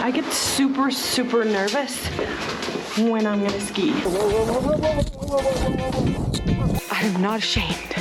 I get super, super nervous when I'm gonna ski. I am not ashamed.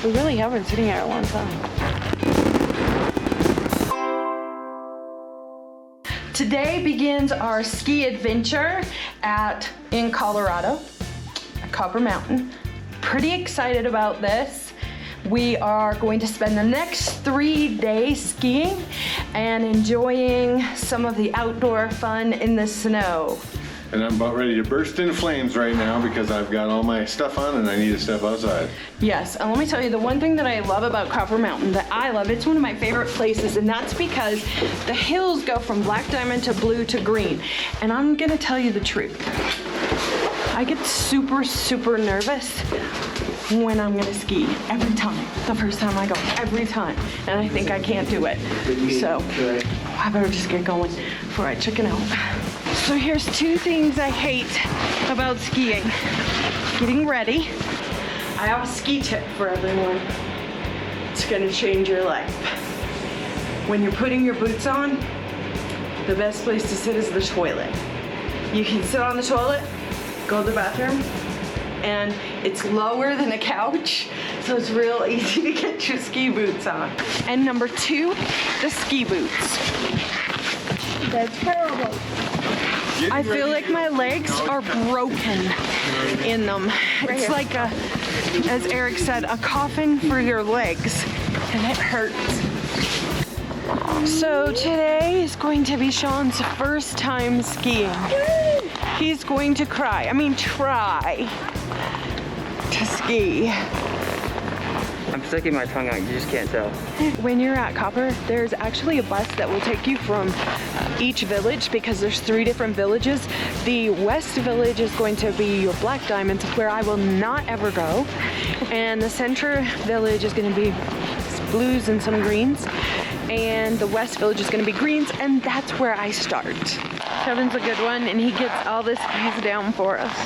We really have been sitting here a long time. Today begins our ski adventure in Colorado, at Copper Mountain. Pretty excited about this. We are going to spend the next 3 days skiing and enjoying some of the outdoor fun in the snow. And I'm about ready to burst into flames right now because I've got all my stuff on and I need to step outside. Yes, and let me tell you, the one thing that I love about Copper Mountain, that I love, it's one of my favorite places, and that's because the hills go from black diamond to blue to green. And I'm gonna tell you the truth. I get super, super nervous when I'm gonna ski every time. The first time I go, every time. And I think I can't do it. So I better just get going before I chicken out. So here's 2 things I hate about skiing. Getting ready. I have a ski tip for everyone. It's gonna change your life. When you're putting your boots on, the best place to sit is the toilet. You can sit on the toilet, go to the bathroom, and it's lower than a couch, so it's real easy to get your ski boots on. And number 2, the ski boots. They're terrible. I feel like my legs are broken in them. It's like a, as Eric said, a coffin for your legs, and it hurts. So today is going to be Sean's first time skiing. He's going to cry, try to ski. I'm sticking my tongue out, you just can't tell. When you're at Copper, there's actually a bus that will take you from each village, because there's 3 different villages. The West Village is going to be your Black Diamonds, where I will not ever go. And the Center Village is going to be blues and some greens. And the West Village is going to be greens, and that's where I start. Kevin's a good one, and he gets all the skis down for us.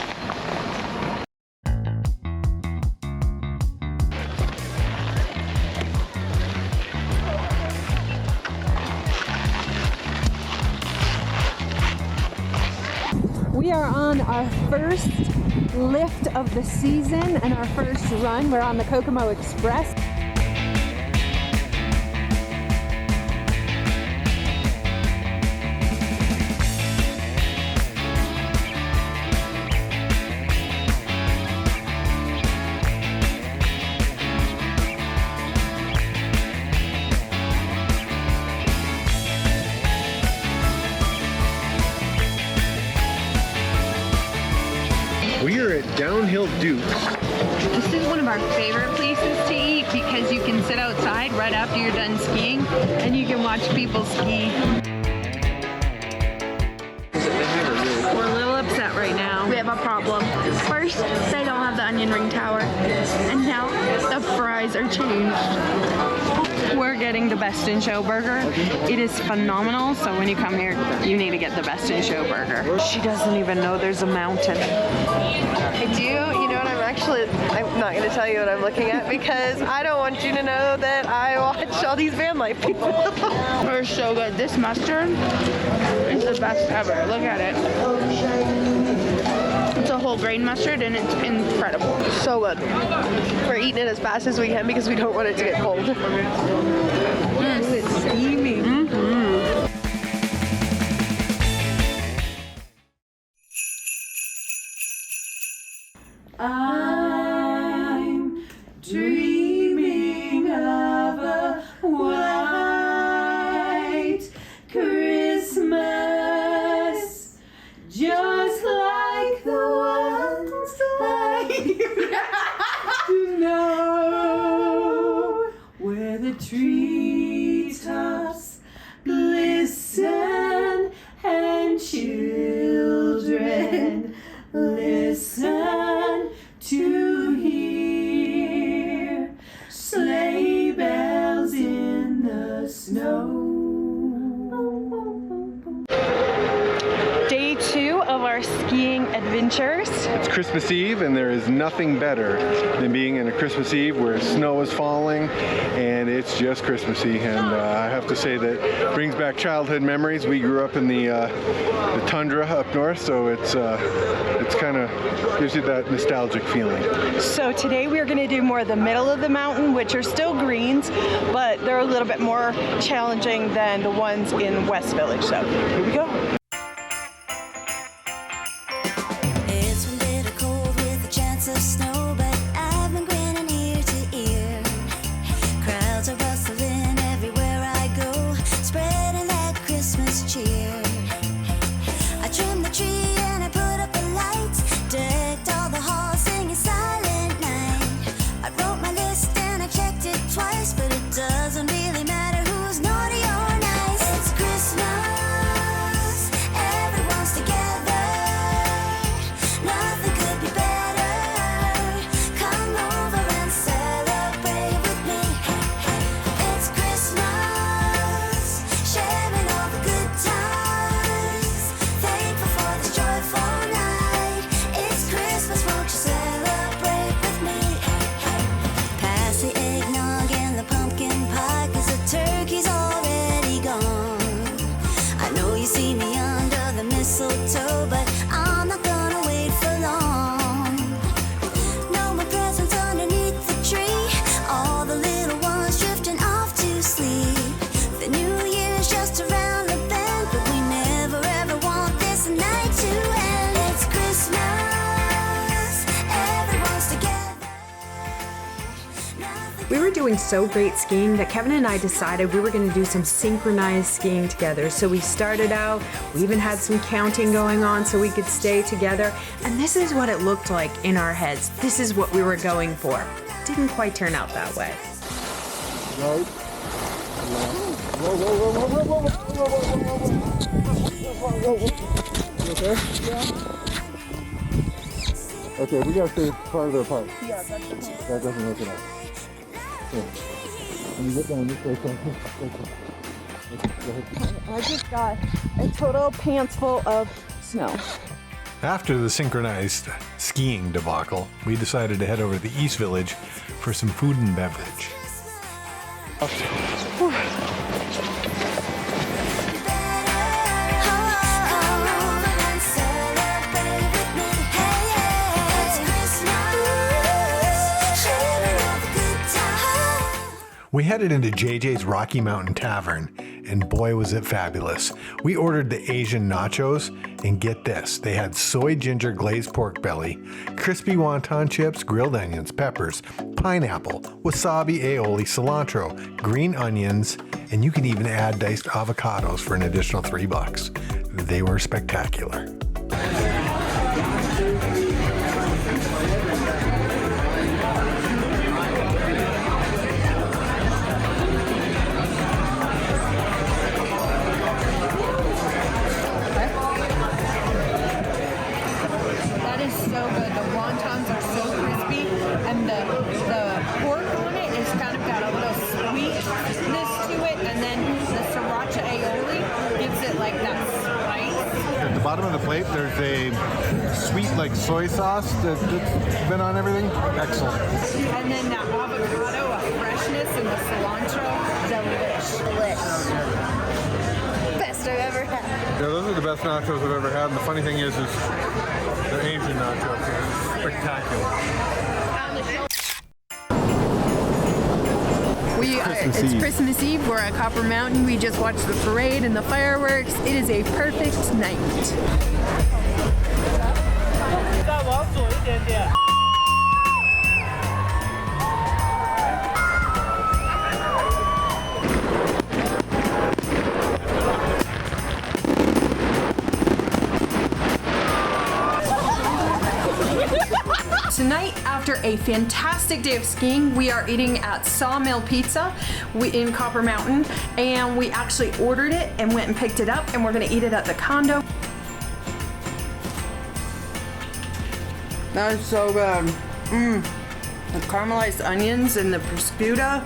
We are on our first lift of the season and our first run. We're on the Kokomo Express. We are at Downhill Dukes. This is one of our favorite places to eat because you can sit outside right after you're done skiing and you can watch people ski. We're a little upset right now. We have a problem. First, they don't have the onion ring tower, and now the fries are changed. We're getting the Best in Show burger. It is phenomenal, so when you come here, you need to get the Best in Show burger. She doesn't even know there's a mountain. I do. You know what? I'm not going to tell you what I'm looking at because I don't want you to know that I watch all these van life people. We're so good. This mustard is the best ever. Look at it. It's a whole grain mustard and it's incredible. So good. We're eating it as fast as we can because we don't want it to get cold. Yes. Ooh, it's steamy. I'm dreaming of a white Christmas, just like the ones I used to know, where the treetops glisten and children listen to our skiing adventures. It's Christmas Eve, and there is nothing better than being in a Christmas Eve where snow is falling and it's just Christmassy. And I have to say that brings back childhood memories. We grew up in the tundra up north, so it's kind of gives you that nostalgic feeling. So today we are going to do more of the middle of the mountain, which are still greens, but they're a little bit more challenging than the ones in West Village. So here we go. It's been bitter cold with a chance of snow, but I've been grinning ear to ear. Crowds are bustling everywhere I go, spreading that Christmas cheer. I trimmed the tree and I put up the lights, decked all the halls singing Silent Night. I wrote my list and I checked it twice, but it doesn't really matter who's naughty or nice. It's Christmas, everyone's together, nothing could be better. Come over and celebrate with me. It's Christmas, sharing all the good times, thankful for this joyful night. It's Christmas, won't you celebrate with me? Pass the eggnog and the pumpkin pie, 'cause the turkey's already gone. I know you see me under the mistletoe, but I'm not gonna wait for long. No more presents underneath the tree, all the little ones drifting off to sleep. The new year's just around the bend, but we never ever want this night to end. It's Christmas, everyone's together. We were doing so great skiing that Kevin and I decided we were going to do some synchronized skiing together. So we started out, we even had some counting going on so we could stay together. And this is what it looked like in our heads. This is what we were going for. Didn't quite turn out that way. Right. Whoa, whoa, whoa, whoa, whoa, whoa, whoa, whoa, whoa, whoa. You okay? Yeah. Okay, we gotta stay farther apart. Yeah, that doesn't work at all. Here. When you get down this way, I just got a total pants full of snow. After the synchronized skiing debacle, we decided to head over to the East Village for some food and beverage. We headed into JJ's Rocky Mountain Tavern, and boy was it fabulous. We ordered the Asian nachos, and get this, they had soy ginger glazed pork belly, crispy wonton chips, grilled onions, peppers, pineapple, wasabi, aioli, cilantro, green onions, and you can even add diced avocados for an additional $3. They were spectacular. That is so good. The wontons are so crispy, and the pork on it is kind of got a little sweetness to it, and then the sriracha aioli gives it like that spice. At the bottom of the plate, there's a sweet like soy sauce that's been on everything. Excellent. And then that avocado, a freshness, and the cilantro, delish. Best I've ever had. Yeah, those are the best nachos I've ever had. And the funny thing is they're Asian nachos. They're spectacular. It's Christmas Eve. We're at Copper Mountain. We just watched the parade and the fireworks. It is a perfect night. Tonight, after a fantastic day of skiing, we are eating at Sawmill Pizza in Copper Mountain, and we actually ordered it and went and picked it up, and we're gonna eat it at the condo. That is so good. The caramelized onions and the prosciutto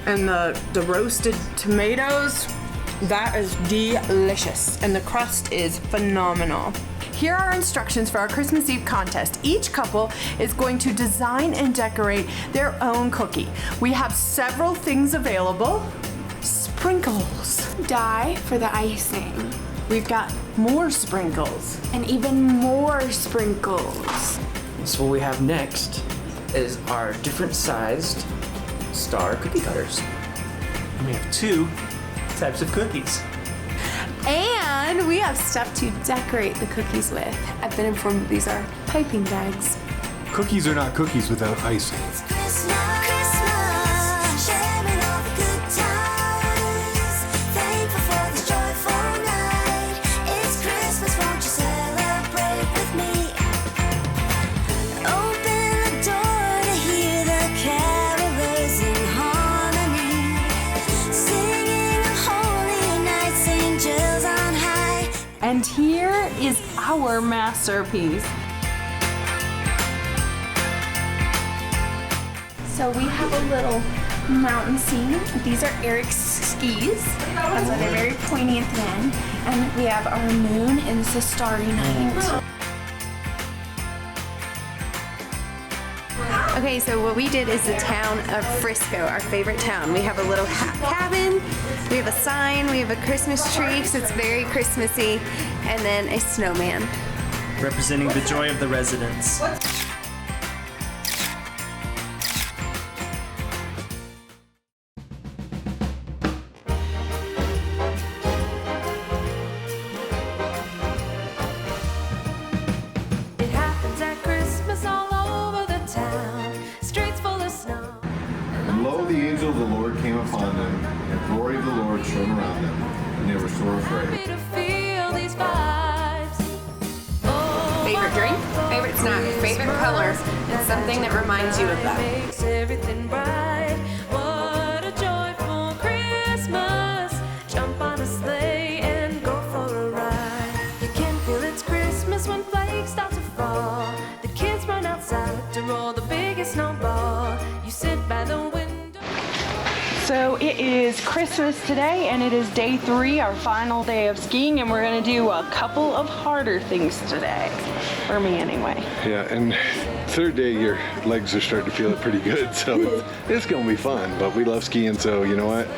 and the roasted tomatoes, that is delicious. And the crust is phenomenal. here are instructions for our Christmas Eve contest. Each couple is going to design and decorate their own cookie. We have several things available. Sprinkles. Dye for the icing. We've got more sprinkles. And even more sprinkles. So what we have next is our different sized star cookie cutters. And we have 2 types of cookies. And we have stuff to decorate the cookies with. I've been informed that these are piping bags. Cookies are not cookies without icing. Christmas, sharing all the good times. Thankful for this joyful night. It's Christmas, won't you celebrate with me? Open the door to hear the carolers in harmony, singing of holy nights, angels on high. And here is our masterpiece. So we have a little mountain scene. These are Eric's skis. That's why they're very pointy at the end. And we have our moon, and it's a starry night. Okay, so what we did is the town of Frisco, our favorite town. We have a little cabin, we have a sign, we have a Christmas tree, because it's very Christmassy, and then a snowman. Representing the joy of the residents. It happens at Christmas all over the town. Streets full of snow. And lo, the angel of the Lord came upon them, and the glory of the Lord shone around them, and they were sore afraid. Happy to feel these vibes. Oh, Favorite drink, favorite snack, favorite color, and something that reminds you of that. makes everything bright. What a joyful Christmas. Jump on a sleigh and go for a ride. You can feel it's Christmas when flakes start to fall. The kids run outside to roll the biggest snowball. You sit by the window. So it is Christmas today, and it is day 3, our final day of skiing, and we're gonna do a couple of harder things today. For me anyway. Yeah, and third day your legs are starting to feel it pretty good, so it's gonna be fun. But we love skiing, so you know what?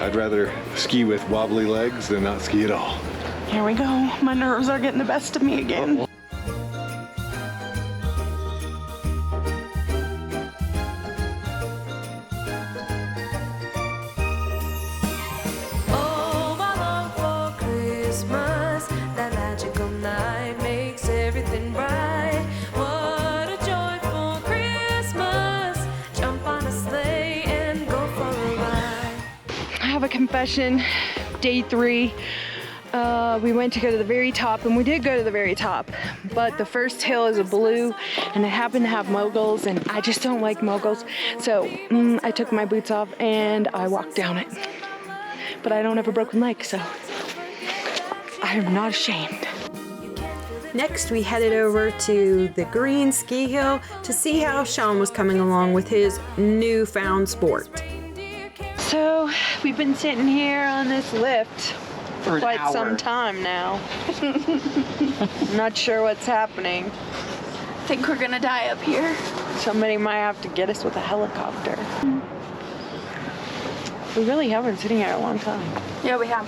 I'd rather ski with wobbly legs than not ski at all. Here we go. My nerves are getting the best of me again. Oh, I long for Christmas. That magical night makes everything bright. What a joyful Christmas. Jump on a sleigh and go for a ride. I have a confession. Day 3. We went to go to the very top, and we did go to the very top, but the first hill is a blue, and it happened to have moguls, and I just don't like moguls, so I took my boots off and I walked down it. But I don't have a broken leg, so I am not ashamed. Next, we headed over to the green ski hill to see how Sean was coming along with his newfound sport. So we've been sitting here on this lift for quite some time now. I'm not sure what's happening. I think we're gonna die up here. Somebody might have to get us with a helicopter. We really have been sitting here a long time. Yeah, we have.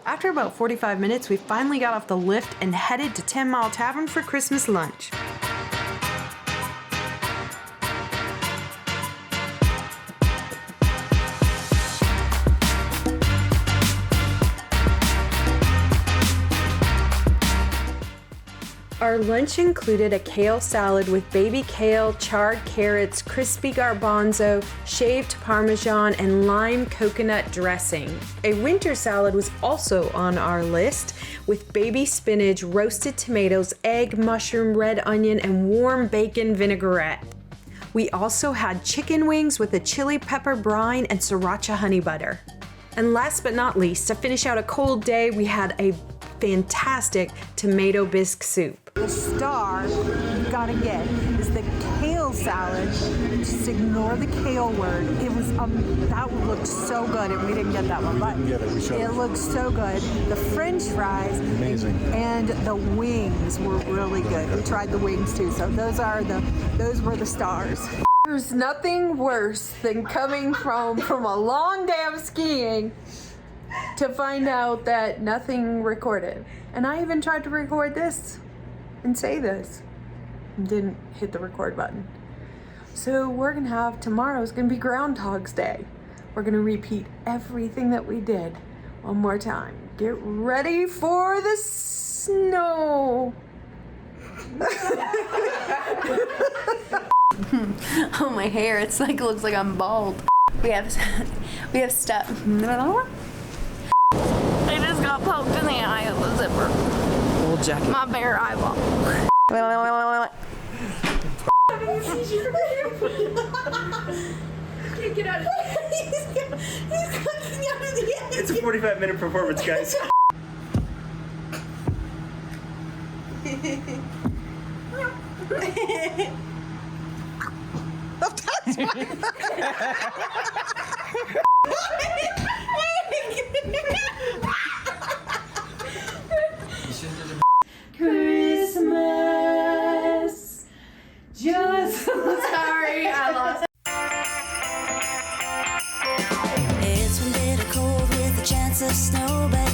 After about 45 minutes, we finally got off the lift and headed to 10 Mile Tavern for Christmas lunch. Our lunch included a kale salad with baby kale, charred carrots, crispy garbanzo, shaved parmesan, and lime coconut dressing. A winter salad was also on our list with baby spinach, roasted tomatoes, egg, mushroom, red onion, and warm bacon vinaigrette. We also had chicken wings with a chili pepper brine and sriracha honey butter. And last but not least, to finish out a cold day, we had a fantastic tomato bisque soup. The star you gotta get is the kale salad. salad. Just ignore the kale word. It was that looked so good, and we didn't get that one, but it looked so good. The French fries, amazing, and the wings were really good. We tried the wings too, so those were the stars. There's nothing worse than coming from a long day of skiing to find out that nothing recorded. And I even tried to record this and say this and didn't hit the record button. So we're gonna have, tomorrow's gonna be Groundhog's Day. We're gonna repeat everything that we did one more time. Get ready for the snow. Oh, my hair, it's like, looks like I'm bald. We have stuff. I just got poked in the eye of the zipper. Old jacket. My bare eyeball. Get out of the He's clicking out of the end. It's a 45-minute performance, guys. Christmas. Just sorry, I lost. It's been bitter cold with a chance of snow, but